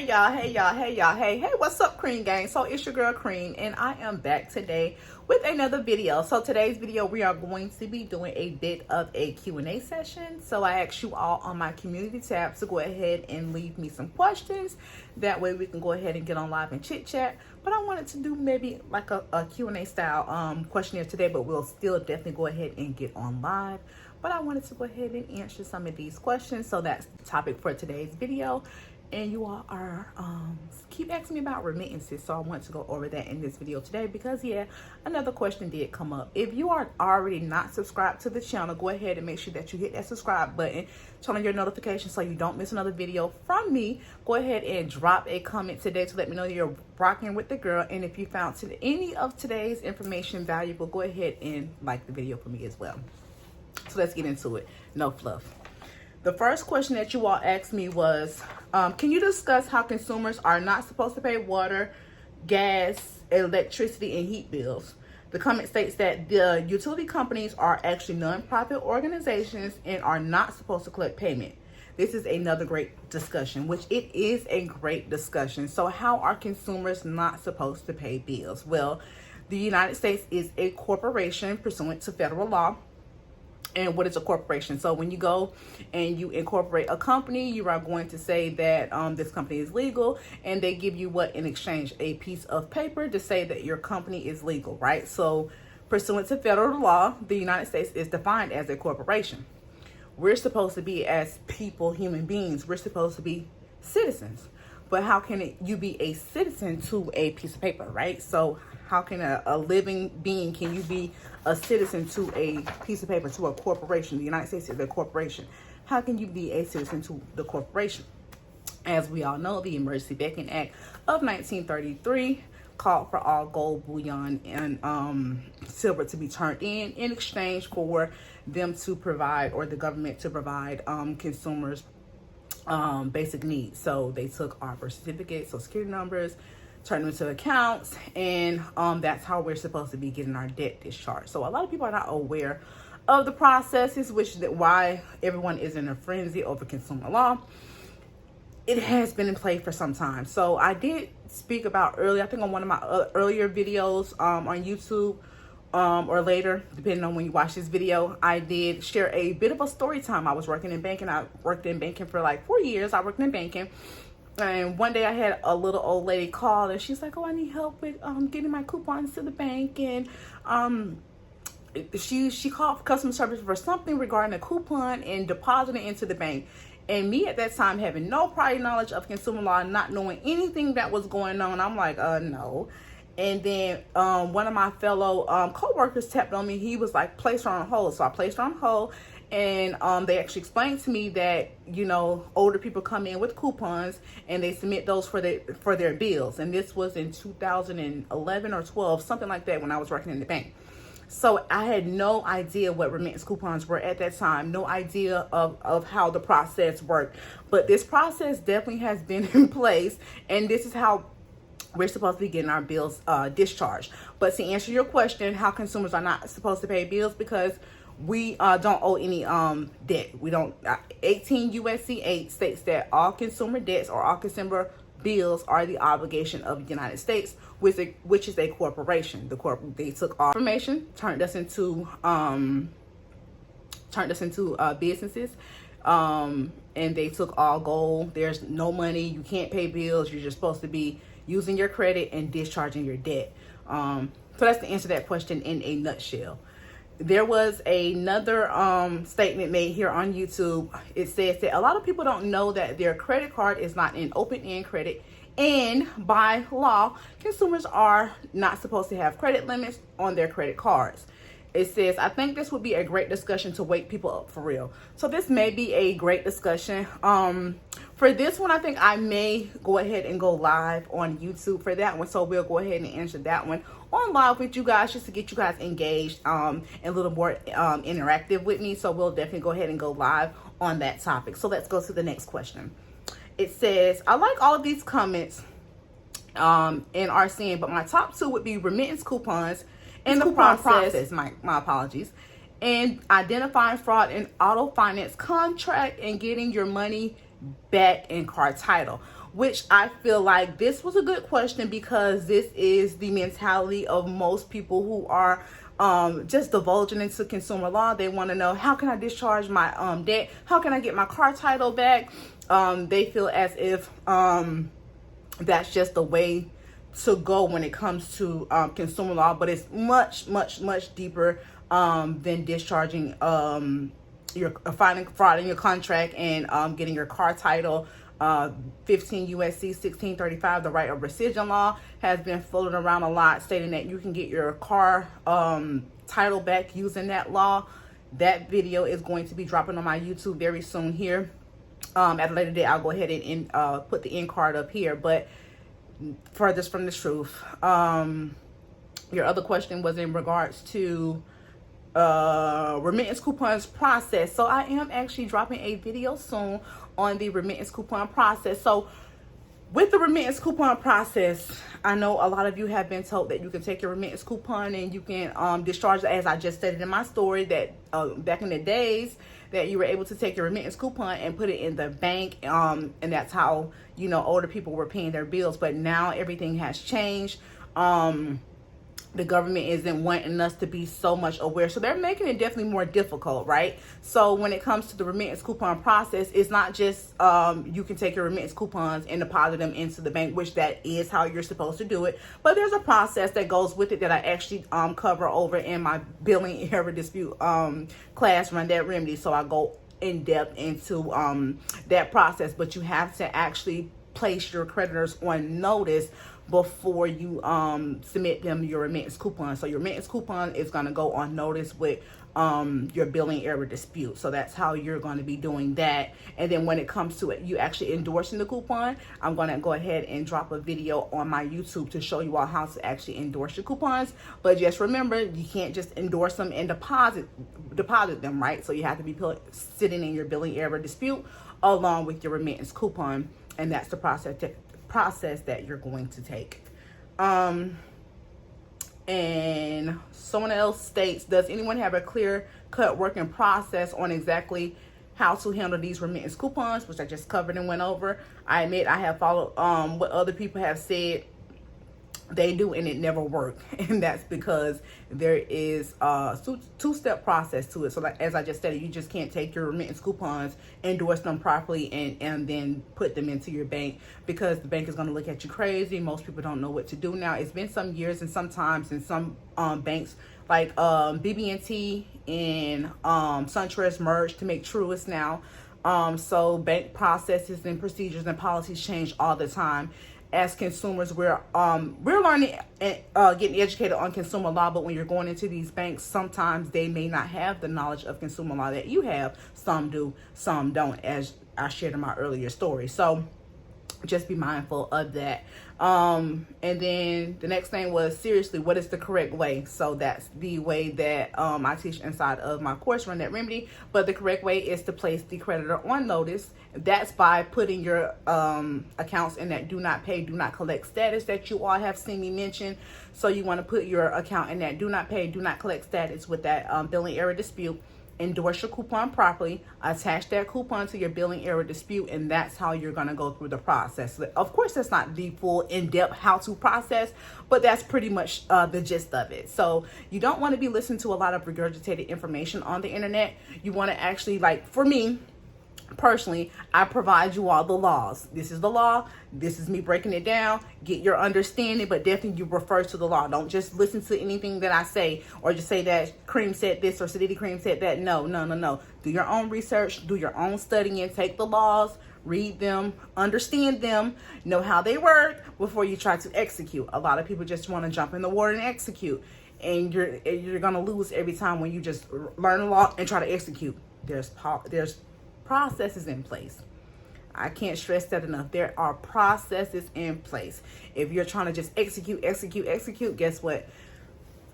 Hey, what's up, Cream Gang? So it's your girl Cream, and I am back today with another video. So today's video, we are going to be doing a bit of a Q&A session. So I asked you all on my community tab to go ahead and leave me some questions. That way we can go ahead and get on live and chit chat. But I wanted to do maybe like a Q&A style questionnaire today, but we'll still definitely go ahead and get on live. But I wanted to go ahead and answer some of these questions. So that's the topic for today's video. And you all are keep asking me about remittances, so I want to go over that in this video today because another question did come up. If you are already not subscribed to the channel, go ahead and make sure that you hit that subscribe button, turn on your notifications so you don't miss another video from me. Go ahead and drop a comment today to let me know you're rocking with the girl, and if you found any of today's information valuable, go ahead and like the video for me as well. So let's get into it. No fluff. The first question that you all asked me was, can you discuss how consumers are not supposed to pay water, gas, electricity, and heat bills? The comment states that the utility companies are actually nonprofit organizations and are not supposed to collect payment. This is another great discussion, which it is a great discussion. So how are consumers not supposed to pay bills? Well, the United States is a corporation pursuant to federal law. And what is a corporation? So when you go and you incorporate a company, you are going to say that this company is legal, and they give you what in exchange? A piece of paper to say that your company is legal, right? So pursuant to federal law, the United States is defined as a corporation. We're supposed to be, as people, human beings, we're supposed to be citizens. But how can you be a citizen to a piece of paper, right? So how can a living being, can you be a citizen to a piece of paper, to a corporation? The United States is a corporation. How can you be a citizen to the corporation? As we all know, the Emergency Banking Act of 1933 called for all gold, bullion, and silver to be turned in exchange for them to provide, or the government to provide consumers basic needs. So they took our birth certificates, social security numbers, turned them into accounts, and that's how we're supposed to be getting our debt discharged. So a lot of people are not aware of the processes, which is why everyone is in a frenzy over consumer law. It has been in play for some time. So I did speak about earlier, I think on one of my earlier videos on YouTube, or later, depending on when you watch this video, I did share a bit of a story time. I was working in banking. I worked in banking for like 4 years. I worked in banking. And one day I had a little old lady call, and she's like, oh, I need help with getting my coupons to the bank. And she called for customer service for something regarding a coupon and depositing into the bank. And me at that time, having no prior knowledge of consumer law, not knowing anything that was going on, I'm like, no. And then one of my fellow co-workers tapped on me. He was like, place her on hold. So I placed her on hold. And they actually explained to me that, you know, older people come in with coupons and they submit those for their bills. And this was in 2011 or 12, something like that, when I was working in the bank. So I had no idea what remittance coupons were at that time, no idea of how the process worked. But this process definitely has been in place, and this is how we're supposed to be getting our bills discharged. But to answer your question, how consumers are not supposed to pay bills, because we don't owe any debt. We don't. 18 USC 8 states that all consumer debts or all consumer bills are the obligation of the United States, which is a corporation. They took our information, turned us into businesses, and they took all gold. There's no money. You can't pay bills. You're just supposed to be using your credit and discharging your debt. So that's the answer to that question in a nutshell. There was another statement made here on YouTube. It says that a lot of people don't know that their credit card is not an open-end credit, and by law, consumers are not supposed to have credit limits on their credit cards. It says, I think this would be a great discussion to wake people up for real. So this may be a great discussion. For this one, I think I may go ahead and go live on YouTube for that one. So we'll go ahead and answer that one on live with you guys, just to get you guys engaged and a little more interactive with me. So we'll definitely go ahead and go live on that topic. So let's go to the next question. It says, I like all of these comments and are saying, but my top two would be remittance coupons and the process, my apologies, and identifying fraud in auto finance contract and getting your money back in car title. which I feel like this was a good question, because this is the mentality of most people who are just divulging into consumer law. They want to know, how can I discharge my debt? How can I get my car title back? They feel as if that's just the way to go when it comes to consumer law, but it's much deeper than discharging your finding fraud in your contract and getting your car title. 15 USC 1635, the right of rescission law, has been floating around a lot, stating that you can get your car title back using that law. That video is going to be dropping on my YouTube very soon here. At a later date, I'll go ahead and put the end card up here. But furthest from the truth. Your other question was in regards to remittance coupons process. So I am actually dropping a video soon on the remittance coupon process. So with the remittance coupon process, I know a lot of you have been told that you can take your remittance coupon and you can discharge it, as I just stated in my story, that back in the days that you were able to take your remittance coupon and put it in the bank, and that's how, you know, older people were paying their bills. But now everything has changed. The government isn't wanting us to be so much aware, so they're making it definitely more difficult, right? So when it comes to the remittance coupon process, it's not just you can take your remittance coupons and deposit them into the bank, which that is how you're supposed to do it, but there's a process that goes with it that I actually cover over in my billing error dispute class, Run That Remedy. So I go in depth into that process, but you have to actually place your creditors on notice before you submit them your remittance coupon. So your remittance coupon is going to go on notice with your billing error dispute. So that's how you're going to be doing that. And then when it comes to it, you actually endorsing the coupon, I'm going to go ahead and drop a video on my YouTube to show you all how to actually endorse your coupons. But just remember, you can't just endorse them and deposit them, right? So you have to be sitting in your billing error dispute along with your remittance coupon, and that's the process that you're going to take. And someone else states, does anyone have a clear-cut working process on exactly how to handle these remittance coupons, which I just covered and went over? I admit I have followed what other people have said they do, and it never worked, and that's because there is a two-step process to it. So like, as I just said, you just can't take your remittance coupons, endorse them properly, and then put them into your bank, because the bank is going to look at you crazy. Most people don't know what to do now. It's been some years, and sometimes in some banks like BB&T and SunTrust merged to make Truist now. So bank processes and procedures and policies change all the time. As consumers, we're learning and getting educated on consumer law, but when you're going into these banks, sometimes they may not have the knowledge of consumer law that you have. Some do, some don't, as I shared in my earlier story. So just be mindful of that. And then the next thing was, seriously, what is the correct way? So that's the way that I teach inside of my course, Run That Remedy. But the correct way is to place the creditor on notice. That's by putting your accounts in that do not pay, do not collect status that you all have seen me mention. So you want to put your account in that do not pay, do not collect status with that billing error dispute. Endorse your coupon properly, attach that coupon to your billing error dispute, and that's how you're going to go through the process. Of course, that's not the full in-depth how-to process, but that's pretty much the gist of it. So you don't want to be listening to a lot of regurgitated information on the internet. You want to actually, like for me personally, I provide you all the laws. This is the law. This is me breaking it down. Get your understanding, but definitely you refer to the law. Don't just listen to anything that I say, or just say that Cream said this or Sidity Cream said that. No. Do your own research. Do your own studying. Take the laws, read them, understand them, know how they work before you try to execute. A lot of people just want to jump in the water and execute, and you're gonna lose every time when you just learn the law and try to execute. There's processes in place. I can't stress that enough. There are processes in place. If you're trying to just execute, guess what?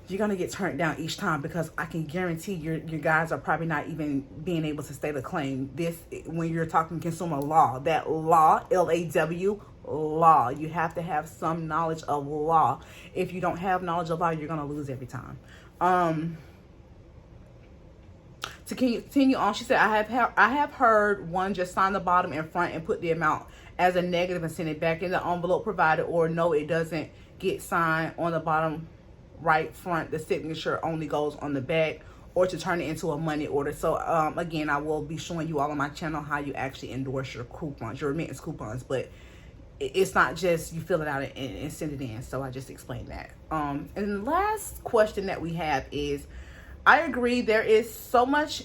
You're going to get turned down each time, because I can guarantee your guys are probably not even being able to state a claim. This, when you're talking consumer law, that law, L-A-W, law, you have to have some knowledge of law. If you don't have knowledge of law, you're going to lose every time. To continue on, she said, I have heard one just sign the bottom and front and put the amount as a negative and send it back in the envelope provided, or no, it doesn't get signed on the bottom right front. The signature only goes on the back, or to turn it into a money order. So again, I will be showing you all on my channel how you actually endorse your coupons, your remittance coupons, but it's not just you fill it out and send it in. So I just explained that. And the last question that we have is, I agree there is so much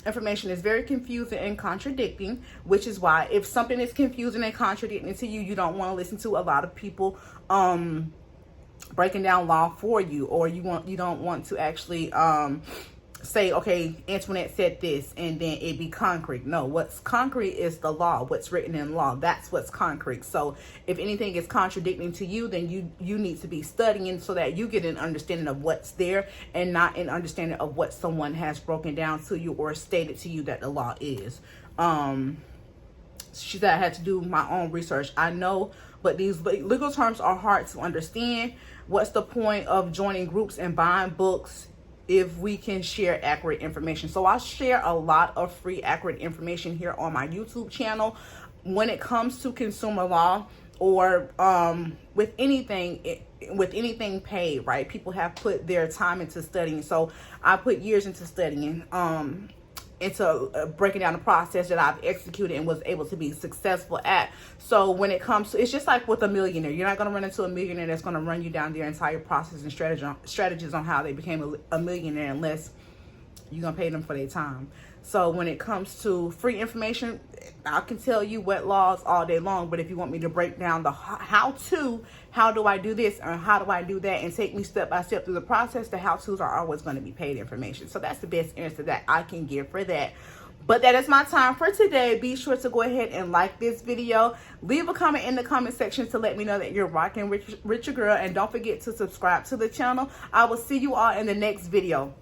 information is very confusing and contradicting, which is why if something is confusing and contradicting to you, you don't want to listen to a lot of people breaking down law for you, or you don't want to actually say, okay, Antoinette said this, and then it be concrete. No, what's concrete is the law, what's written in law. That's what's concrete. So if anything is contradicting to you, then you need to be studying so that you get an understanding of what's there, and not an understanding of what someone has broken down to you or stated to you that the law is. She said I had to do my own research. I know, but these legal terms are hard to understand. What's the point of joining groups and buying books if we can share accurate information? So I share a lot of free accurate information here on my YouTube channel when it comes to consumer law, or with anything paid, right? People have put their time into studying. So I put years into studying, into breaking down the process that I've executed and was able to be successful at. So when it comes to, it's just like with a millionaire. You're not going to run into a millionaire that's going to run you down their entire process and strategies on how they became a millionaire, unless you're going to pay them for their time. So when it comes to free information, I can tell you what laws all day long, but if you want me to break down the how do I do this, or how do I do that, and take me step by step through the process, the how-tos are always going to be paid information. So that's the best answer that I can give for that. But that is my time for today. Be sure to go ahead and like this video. Leave a comment in the comment section to let me know that you're rocking with your girl. And don't forget to subscribe to the channel. I will see you all in the next video.